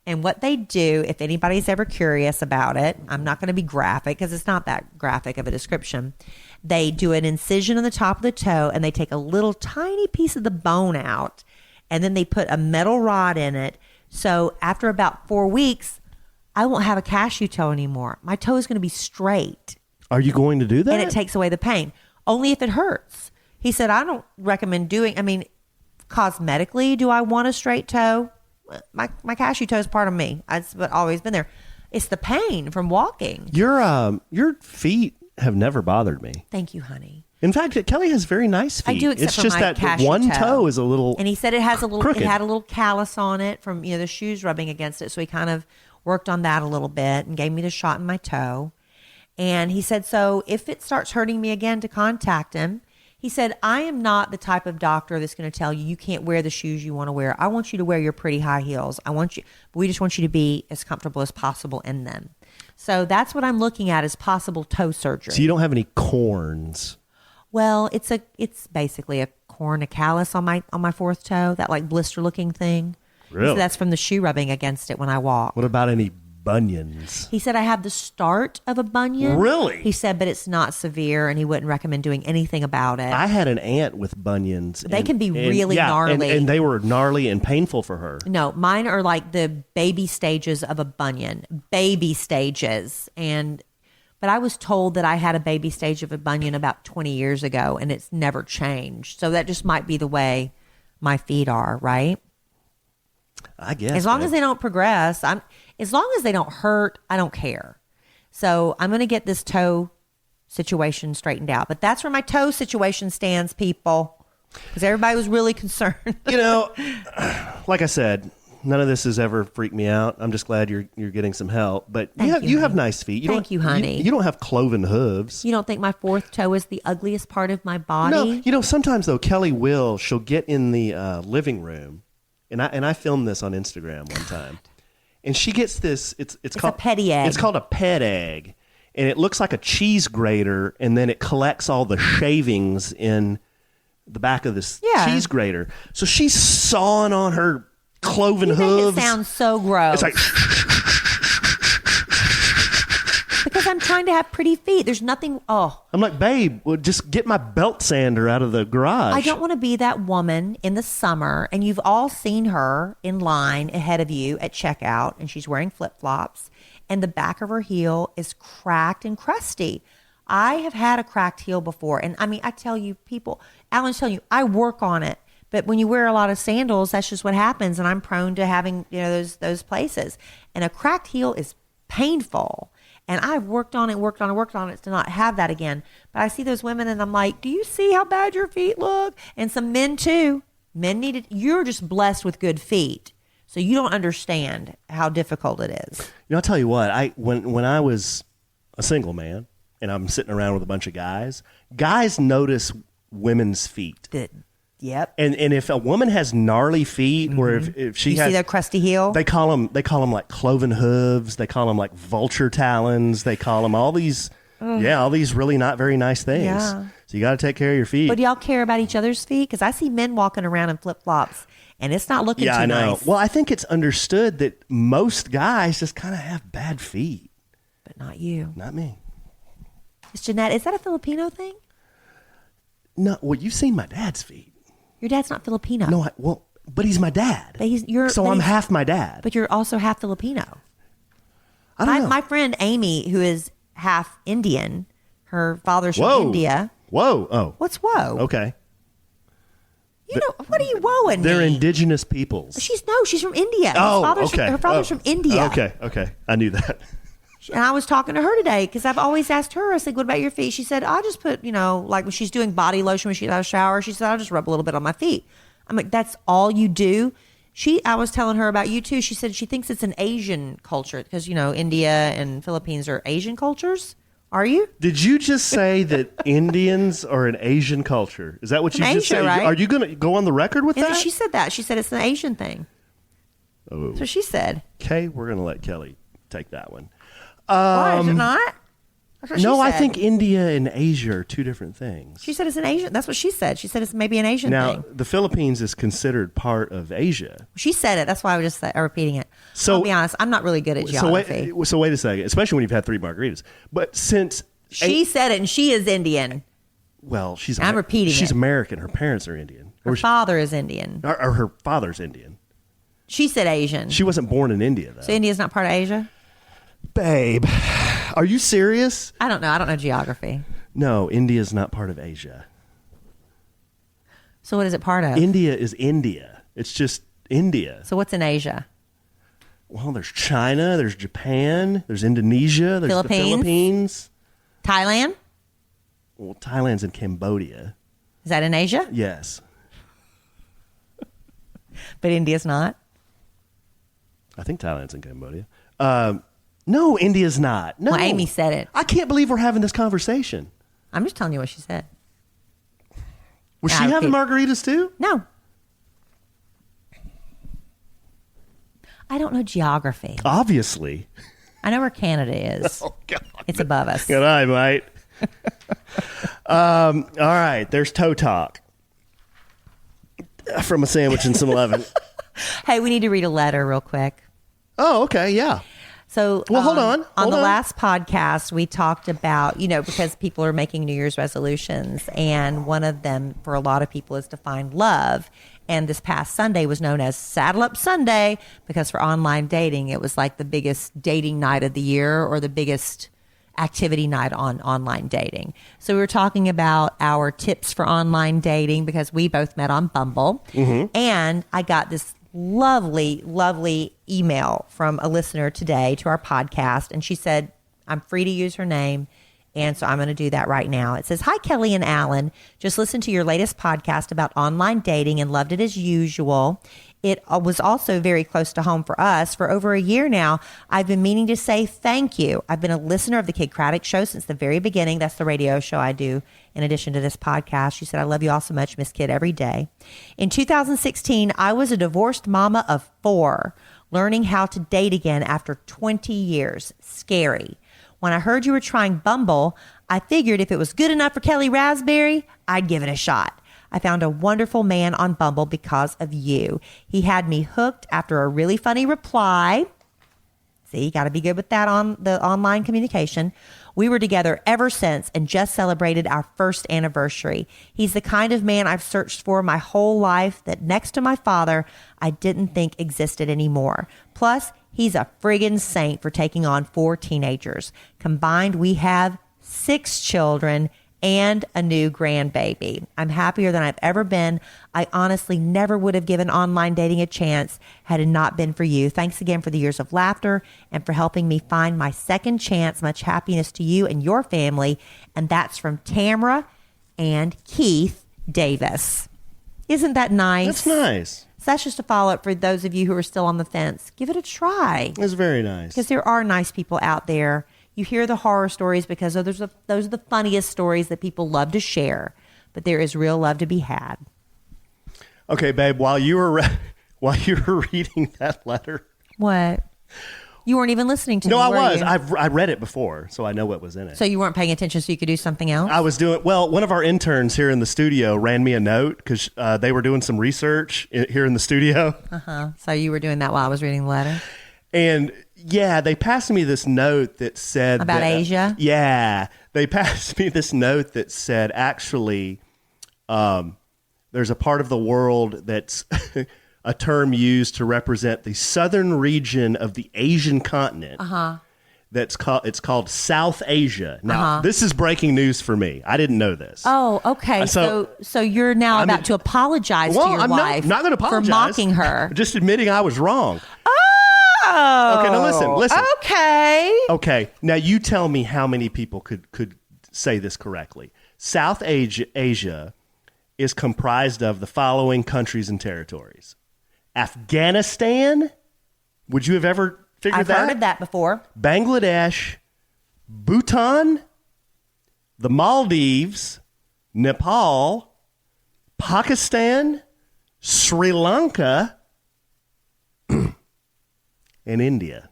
And what they do, if anybody's ever curious about it, I'm not going to be graphic because it's not that graphic of a description. They do an incision on the top of the toe and they take a little tiny piece of the bone out and then they put a metal rod in it. So after about 4 weeks, I won't have a cashew toe anymore. My toe is going to be straight. Are you going to do that? And it takes away the pain. Only if it hurts. He said, I don't recommend cosmetically, do I want a straight toe? My cashew toe is part of me. It's always been there. It's the pain from walking. Your feet have never bothered me. Thank you, honey. In fact, Kelly has very nice feet. I do, except it's for just my that cashew one toe. toe is a little. And he said it had a crooked. little callus on it from the shoes rubbing against it. So he kind of worked on that a little bit and gave me the shot in my toe. And he said, so if it starts hurting me again, to contact him. He said, I am not the type of doctor that's going to tell you can't wear the shoes you want to wear. I want you to wear your pretty high heels. We just want you to be as comfortable as possible in them. So that's what I'm looking at is possible toe surgery. So you don't have any corns. Well, it's basically a corn, a callus on my fourth toe, that like blister looking thing. Really? So that's from the shoe rubbing against it when I walk. What about any bunions? He said I have the start of a bunion. Really? He said, but it's not severe, and he wouldn't recommend doing anything about it. I had an aunt with bunions. They can be really gnarly. And they were gnarly and painful for her. No, mine are like the baby stages of a bunion. Baby stages. But I was told that I had a baby stage of a bunion about 20 years ago, and it's never changed. So that just might be the way my feet are, right? I guess. As long as they don't progress, as long as they don't hurt, I don't care. So I'm going to get this toe situation straightened out. But that's where my toe situation stands, people, because everybody was really concerned. Like I said, none of this has ever freaked me out. I'm just glad you're getting some help. But you have nice feet. Thank you, honey. You don't have cloven hooves. You don't think my fourth toe is the ugliest part of my body? No. Sometimes though, she'll get in the living room, and I filmed this on Instagram one time, and she gets this. It's called a petty egg. It's called a pet egg, and it looks like a cheese grater, and then it collects all the shavings in the back of this cheese grater. So she's sawing on her cloven hooves. It sounds so gross. It's like because I'm trying to have pretty feet. There's nothing. Oh, I'm like, babe, well, just get my belt sander out of the garage. I don't want to be that woman in the summer, and you've all seen her in line ahead of you at checkout, and she's wearing flip-flops, and the back of her heel is cracked and crusty. I have had a cracked heel before, and I mean, I tell you, people, Alan's telling you, I work on it. But when you wear a lot of sandals, that's just what happens, and I'm prone to having those places. And a cracked heel is painful. And I've worked on it to not have that again. But I see those women and I'm like, do you see how bad your feet look? And some men too. You're just blessed with good feet. So you don't understand how difficult it is. I'll tell you what, when I was a single man and I'm sitting around with a bunch of guys notice women's feet. Yep. And if a woman has gnarly feet, or if she You has, see that crusty heel? they call them like cloven hooves. They call them like vulture talons. They call them all these really not very nice things. Yeah. So you got to take care of your feet. But do y'all care about each other's feet? Because I see men walking around in flip flops, and it's not looking too I know. nice. Well, I think it's understood that most guys just kind of have bad feet. But not you. Not me. Is that a Filipino thing? No. Well, you've seen my dad's feet. Your dad's not Filipino. No. But he's my dad. But I'm half my dad. But you're also half Filipino. I don't know. My friend Amy, who is half Indian, her father's Whoa. from India. Whoa. Oh. What's whoa? Okay. What are you woeing They're me? indigenous peoples. She's from India. Okay. Her father's from India. Okay. I knew that. And I was talking to her today because I've always asked her, I said, what about your feet? She said, I just put, like when she's doing body lotion when she's out of the shower, she said, I'll just rub a little bit on my feet. I'm like, that's all you do? I was telling her about you too. She said she thinks it's an Asian culture because, India and Philippines are Asian cultures. Are you? Did you just say that Indians are an Asian culture? Is that what you just said? Right? Are you going to go on the record with that? She said that. She said it's an Asian thing. Oh. That's what she said. Okay, we're going to let Kelly take that one. Why is it not? That's what she No, I said. think India and Asia are two different things. She said it's an Asian. That's what she said. She said it's maybe an Asian Now, thing. the Philippines is considered part of Asia. She said it. That's why I was just repeating it. So, I'll be honest. I'm not really good at geography. So wait a second, especially when you've had 3 margaritas. But since She said it, and she is Indian. well, I'm repeating She's it. American. Her parents are Indian. Her father is Indian. Or her father's Indian. She said Asian. She wasn't born in India, though. So India's not part of Asia? Babe, are you serious? I don't know. I don't know geography. No, India's not part of Asia. So what is it part of? India is India. It's just India. So what's in Asia? Well, there's China, there's Japan, there's Indonesia, there's the Philippines. Thailand? Well, Thailand's in Cambodia. Is that in Asia? Yes. But India's not? I think Thailand's in Cambodia. No, India's not. No. Well, Amy said it. I can't believe we're having this conversation. I'm just telling you what she said. Was she having margaritas too? No. I don't know geography. Obviously. I know where Canada is. Oh, God. It's above us. Good eye, mate. All right. There's toe talk from a sandwich and some Lovin. Hey, we need to read a letter real quick. Oh, okay. Yeah. So, well, hold on. On the last podcast, we talked about, because people are making New Year's resolutions, and one of them for a lot of people is to find love. And this past Sunday was known as Saddle Up Sunday because for online dating, it was like the biggest dating night of the year or the biggest activity night on online dating. So we were talking about our tips for online dating because we both met on Bumble. Mm-hmm. And I got this lovely email from a listener today to our podcast. And she said, I'm free to use her name. And so I'm going to do that right now. It says, hi, Kelly and Alan. Just listened to your latest podcast about online dating and loved it as usual. It was also very close to home for us. For over a year now, I've been meaning to say thank you. I've been a listener of the Kid Craddock Show since the very beginning. That's the radio show I do in addition to this podcast. She said, I love you all so much, Miss Kid, every day. In 2016, I was a divorced mama of 4, learning how to date again after 20 years. Scary. When I heard you were trying Bumble, I figured if it was good enough for Kelly Raspberry, I'd give it a shot. I found a wonderful man on Bumble because of you. He had me hooked after a really funny reply. See, you got to be good with that on the online communication. We were together ever since and just celebrated our first anniversary. He's the kind of man I've searched for my whole life that next to my father, I didn't think existed anymore. Plus, he's a friggin' saint for taking on 4 teenagers. Combined, we have 6 children and a new grandbaby. I'm happier than I've ever been. I honestly never would have given online dating a chance had it not been for you. Thanks again for the years of laughter and for helping me find my second chance. Much happiness to you and your family. And that's from Tamara and Keith Davis. Isn't that nice? That's nice. So that's just a follow-up for those of you who are still on the fence. Give it a try. That's very nice. Because there are nice people out there. You hear the horror stories because those are the funniest stories that people love to share. But there is real love to be had. Okay, babe, while you were reading that letter. What? You weren't even listening to me, No, I were was. you? I read it before, so I know what was in it. So you weren't paying attention so you could do something else? I was doing, well, one of our interns here in the studio ran me a note because they were doing some research here in the studio. So you were doing that while I was reading the letter? And yeah, they passed me this note that said... About Asia? Yeah. They passed me this note that said, actually, there's a part of the world that's a term used to represent the southern region of the Asian continent. It's called South Asia. Now, this is breaking news for me. I didn't know this. Oh, okay. So you're now about to apologize to your wife not going to apologize for mocking her. Just admitting I was wrong. Oh. Okay, now listen. Okay. Okay, now you tell me how many people could say this correctly. South Asia is comprised of the following countries and territories. Afghanistan? Would you have ever figured that? I've heard of that before. Bangladesh, Bhutan, the Maldives, Nepal, Pakistan, Sri Lanka, and India.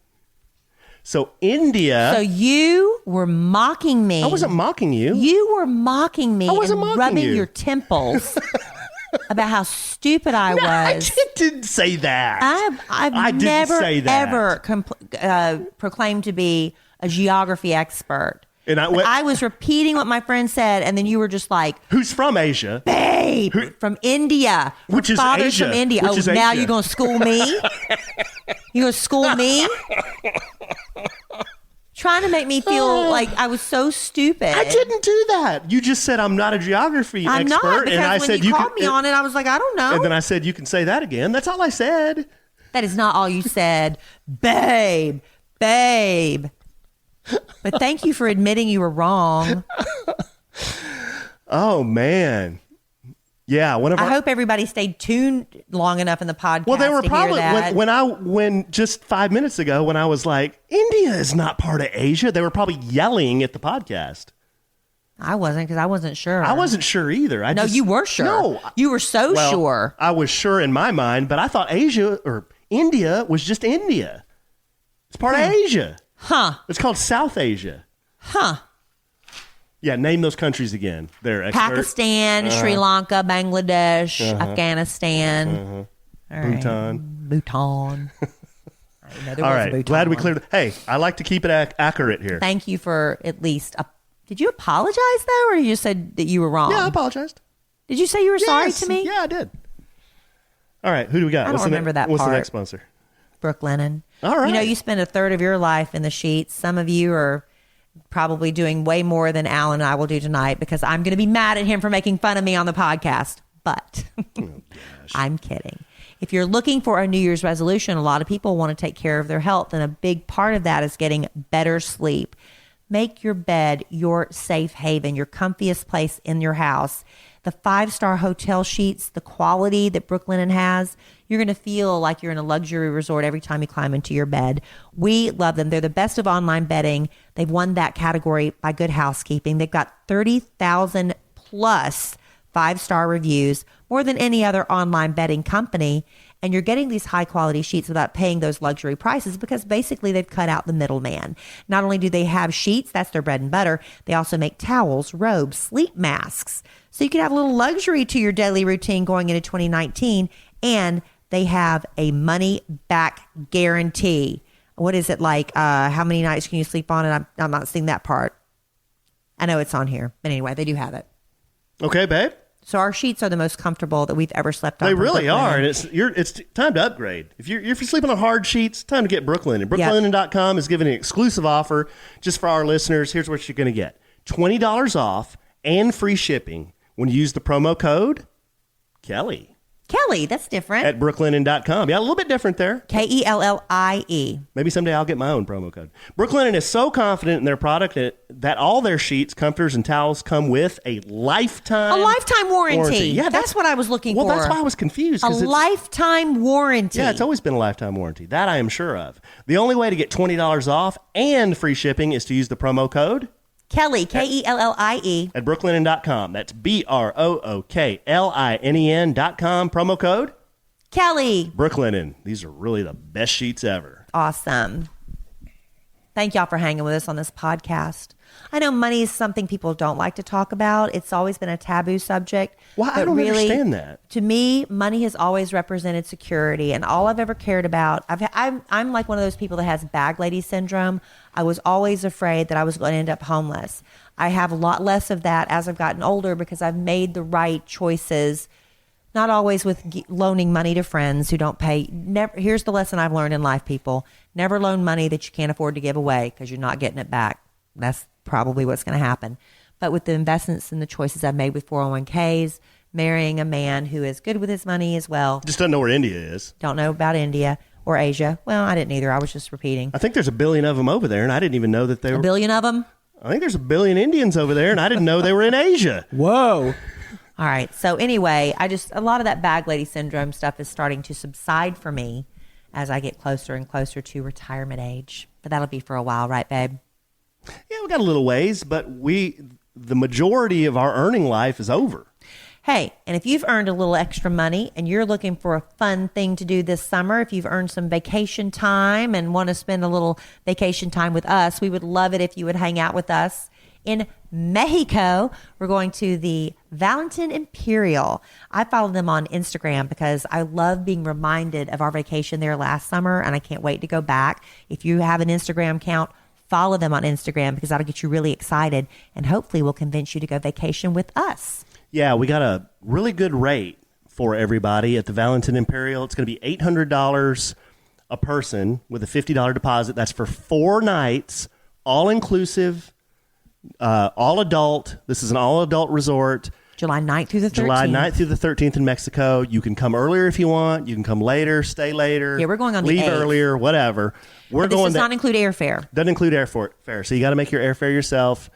So India... So you were mocking me. I wasn't mocking you. You were mocking me. I wasn't and mocking rubbing you. your temples about how stupid I was. I didn't say that. I've didn't never say that. ever proclaimed to be a geography expert. And I was repeating what my friend said, and then you were just like, who's from Asia? babe, from India. Which is father's Asia. from India. Which is now Asia. you're going to school me? You going to school me? Trying to make me feel like I was so stupid. I didn't do that. You just said I'm not a geography I'm expert. not, because and I when said you called me on it, I was like, I don't know. And then I said, you can say that again. That's all I said. That is not all you said. Babe. But thank you for admitting you were wrong. Oh, man. Yeah. I hope everybody stayed tuned long enough in the podcast. Well, they were to probably hear that. when just 5 minutes ago when I was like, India is not part of Asia. They were probably yelling at the podcast. I wasn't, because I wasn't sure. I wasn't sure either. No, you were sure. No, you were so sure. I was sure in my mind, but I thought Asia or India was just India. It's part of Asia. Huh? It's called South Asia. Huh? Yeah, name those countries again. They're expert. Pakistan, Sri Lanka, Bangladesh, Afghanistan, All right. Bhutan. All right, Bhutan glad we one. cleared it. Hey, I like to keep it accurate here. Thank you for at least. Did you apologize though, or you just said that you were wrong? Yeah, I apologized. Did you say you were sorry Yes. to me? Yeah, I did. All right, who do we got? I don't remember that What's the part. next sponsor? Brooke Lennon. All right. You know, you spend a third of your life in the sheets. Some of you are probably doing way more than Alan and I will do tonight, because I'm going to be mad at him for making fun of me on the podcast. But I'm kidding. If you're looking for a New Year's resolution, a lot of people want to take care of their health, and a big part of that is getting better sleep. Make your bed your safe haven, your comfiest place in your house. The 5-star hotel sheets, the quality that Brooke Linen has, you're going to feel like you're in a luxury resort every time you climb into your bed. We love them. They're the best of online bedding. They've won that category by Good Housekeeping. They've got 30,000 plus 5-star reviews, more than any other online bedding company. And you're getting these high quality sheets without paying those luxury prices, because basically they've cut out the middleman. Not only do they have sheets, that's their bread and butter, they also make towels, robes, sleep masks. So you can have a little luxury to your daily routine going into 2019. And they have a money back guarantee. What is it like? How many nights can you sleep on it? I'm not seeing that part. I know it's on here, but anyway, they do have it. Okay, babe. So our sheets are the most comfortable that we've ever slept on. They from really Brooke are, Linen. and it's time to upgrade. If you're sleeping on hard sheets, time to get Brooklinen. Brooklinen.com is giving an exclusive offer just for our listeners. Here's what you're going to get: $20 off and free shipping when you use the promo code Kellie. Kellie, that's different. At brooklinen.com. Yeah, a little bit different there. Kellie. Maybe someday I'll get my own promo code. Brooklinen is so confident in their product that all their sheets, comforters, and towels come with a lifetime warranty. Yeah, that's what I was looking for. Well, that's why I was confused. A lifetime warranty. Yeah, it's always been a lifetime warranty. That I am sure of. The only way to get $20 off and free shipping is to use the promo code Kellie, Kellie. At brooklinen.com. That's BROOKLINEN.com. Promo code Kellie. Brooklinen. These are really the best sheets ever. Awesome. Thank y'all for hanging with us on this podcast. I know money is something people don't like to talk about. It's always been a taboo subject. Well, I don't understand that. To me, money has always represented security, and all I've ever cared about, I'm like one of those people that has bag lady syndrome. I was always afraid that I was going to end up homeless. I have a lot less of that as I've gotten older because I've made the right choices. Not always with loaning money to friends who don't pay. Never. Here's the lesson I've learned in life, people. Never loan money that you can't afford to give away because you're not getting it back. That's probably what's going to happen. But with the investments and the choices I've made with 401ks, marrying a man who is good with his money as well. Just doesn't know where India is. Don't know about India or Asia. Well, I didn't either. I was just repeating. I think there's a billion of them over there, and I didn't even know that they were. A billion of them? I think there's a billion Indians over there, and I didn't know they were in Asia. Whoa. All right. So anyway, a lot of that bag lady syndrome stuff is starting to subside for me as I get closer and closer to retirement age. But that'll be for a while, right, babe? Yeah, we got a little ways, but the majority of our earning life is over. Hey, and if you've earned a little extra money and you're looking for a fun thing to do this summer, if you've earned some vacation time and want to spend a little vacation time with us, we would love it if you would hang out with us in Mexico. We're going to the Valentin Imperial. I follow them on Instagram because I love being reminded of our vacation there last summer, and I can't wait to go back. If you have an Instagram account, follow them on Instagram because that'll get you really excited, and hopefully will convince you to go vacation with us. Yeah, we got a really good rate for everybody at the Valentin Imperial. It's going to be $800 a person with a $50 deposit. That's for 4 nights, all inclusive, all adult. This is an all adult resort. July 9th through the 13th. July 9th through the 13th in Mexico. You can come earlier if you want. You can come later, stay later. Yeah, we're going on the leave 8th. Earlier, whatever. This does not include airfare. Doesn't include airfare. So you got to make your airfare yourself.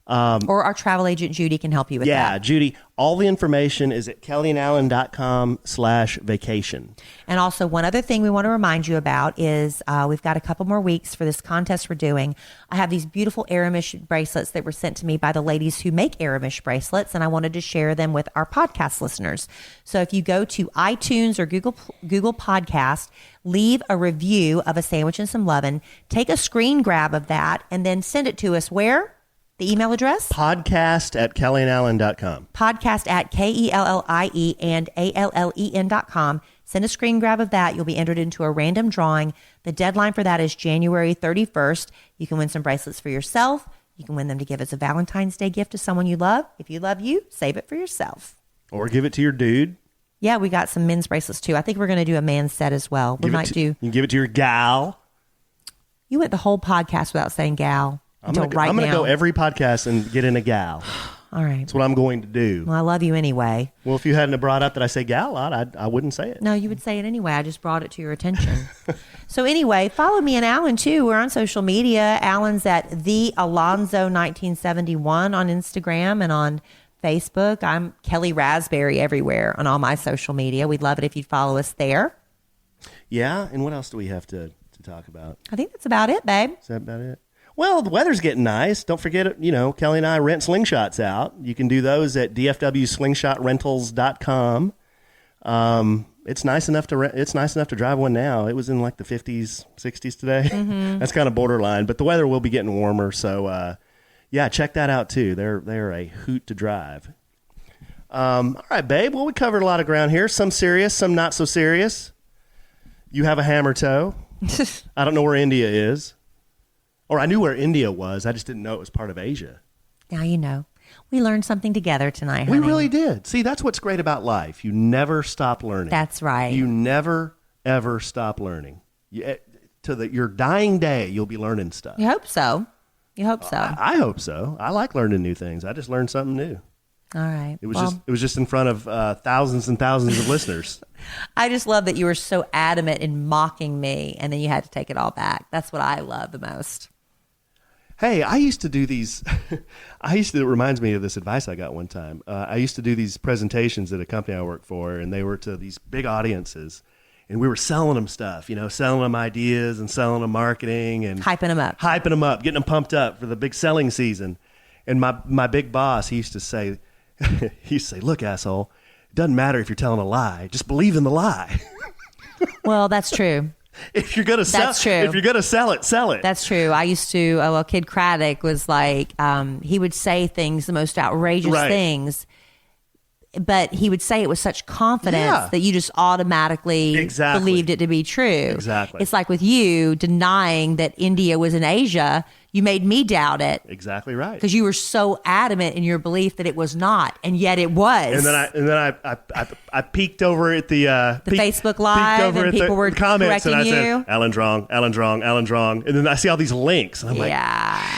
Or our travel agent, Judy, can help you with that. Yeah, Judy. All the information is at kellyanallen.com/vacation. And also, one other thing we want to remind you about is we've got a couple more weeks for this contest we're doing. I have these beautiful Erimish bracelets that were sent to me by the ladies who make Erimish bracelets, and I wanted to share them with our podcast listeners. So if you go to iTunes or Google Podcast, leave a review of A Sandwich and Some Lovin', take a screen grab of that, and then send it to us where? The email address? Podcast at kellyanallen.com. Podcast at KELLIE and ALLEN.com. Send a screen grab of that. You'll be entered into a random drawing. The deadline for that is January 31st. You can win some bracelets for yourself. You can win them to give as a Valentine's Day gift to someone you love. If you love you, save it for yourself. Or give it to your dude. Yeah, we got some men's bracelets too. I think we're going to do a man's set as well. You can give it to your gal. You went the whole podcast without saying gal. I'm going to go every podcast and get in a gal. All right. That's what I'm going to do. Well, I love you anyway. Well, if you hadn't brought up that I say gal a lot, I wouldn't say it. No, you would say it anyway. I just brought it to your attention. So anyway, follow me and Alan too. We're on social media. Alan's at the Alonzo1971 on Instagram and on Facebook. I'm Kellie Raspberry everywhere on all my social media. We'd love it if you'd follow us there. Yeah. And what else do we have to talk about? I think that's about it, babe. Is that about it? Well, the weather's getting nice. Don't forget, Kellie and I rent slingshots out. You can do those at dfwslingshotrentals.com. It's nice enough to drive one now. It was in like the 50s, 60s today. Mm-hmm. That's kind of borderline, but the weather will be getting warmer. So, yeah, check that out too. They're a hoot to drive. All right, babe. Well, we covered a lot of ground here. Some serious, some not so serious. You have a hammer toe. I don't know where India is. Or I knew where India was. I just didn't know it was part of Asia. Now you know. We learned something together tonight, honey. We really did. See, that's what's great about life. You never stop learning. That's right. You never, ever stop learning. Your dying day, you'll be learning stuff. You hope so. I hope so. I like learning new things. I just learned something new. All right. It was just in front of thousands and thousands of listeners. I just love that you were so adamant in mocking me, and then you had to take it all back. That's what I love the most. Hey, I used to do these. It reminds me of this advice I got one time. I used to do these presentations at a company I worked for, and they were to these big audiences, and we were selling them stuff, selling them ideas and selling them marketing and hyping them up, getting them pumped up for the big selling season. And my big boss, he used to say, look, asshole, it doesn't matter if you're telling a lie. Just believe in the lie. Well, that's true. If you're gonna sell, That's true. If you're gonna sell it, sell it. That's true. I used to. Kid Craddock was like, he would say things, the most outrageous things, but he would say it with such confidence that you just automatically believed it to be true. Exactly. It's like with you denying that India was in Asia, you made me doubt it. Exactly right. Because you were so adamant in your belief that it was not, and yet it was. And then I peeked over at the Facebook Live, and people were comments, and I correcting said, Alan's wrong, Alan's wrong, Alan's wrong. And then I see all these links, and I'm like,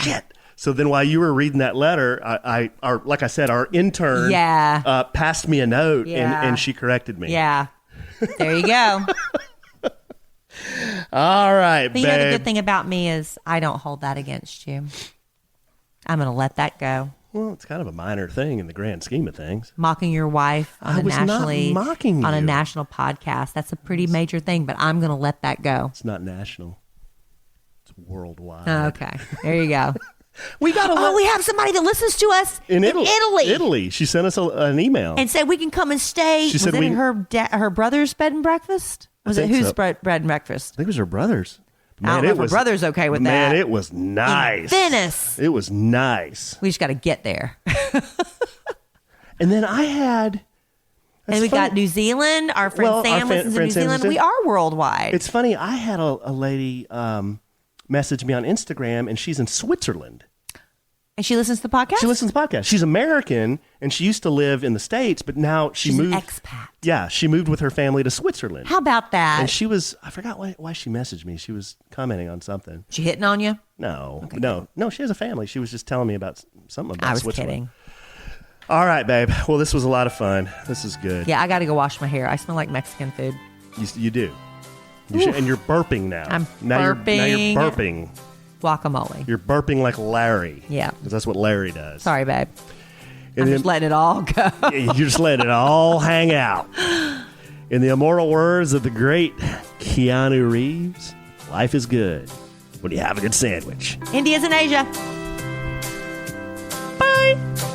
shit. So then while you were reading that letter, like I said, our intern passed me a note, and she corrected me. Yeah. There you go. All right, but you know, the good thing about me is I don't hold that against you. I'm going to let that go. Well, it's kind of a minor thing in the grand scheme of things. Mocking your wife on a national podcast. That's a pretty major thing, but I'm going to let that go. It's not national. It's worldwide. Oh, okay. There you go. We have somebody that listens to us in Italy. Italy. She sent us an email and said we can come and stay. She said her brother's bed and breakfast? Was it whose bread and breakfast? I think it was her brother's. Man, I don't know if her brother's okay with that. Man, it was nice. In Venice. It was nice. We just got to get there. And then I had... And we got New Zealand. Our friend Sam listens to New Zealand. We are worldwide. It's funny. I had a lady message me on Instagram, and she's in Switzerland. And she listens to the podcast? She listens to the podcast. She's American, and she used to live in the States, but now she's moved. An expat. Yeah, she moved with her family to Switzerland. How about that? And she was, I forgot why she messaged me. She was commenting on something. She hitting on you? No, okay. No, she has a family. She was just telling me about something about Switzerland. I was kidding. All right, babe. Well, this was a lot of fun. This is good. Yeah, I got to go wash my hair. I smell like Mexican food. You do. And you're burping now. I'm burping. Now you're burping. Guacamole. You're burping like Larry. Yeah. Because that's what Larry does. Sorry, babe. I'm just letting it all go. You're just letting it all hang out. In the immortal words of the great Keanu Reeves, life is good when you have a good sandwich. India's in Asia. Bye.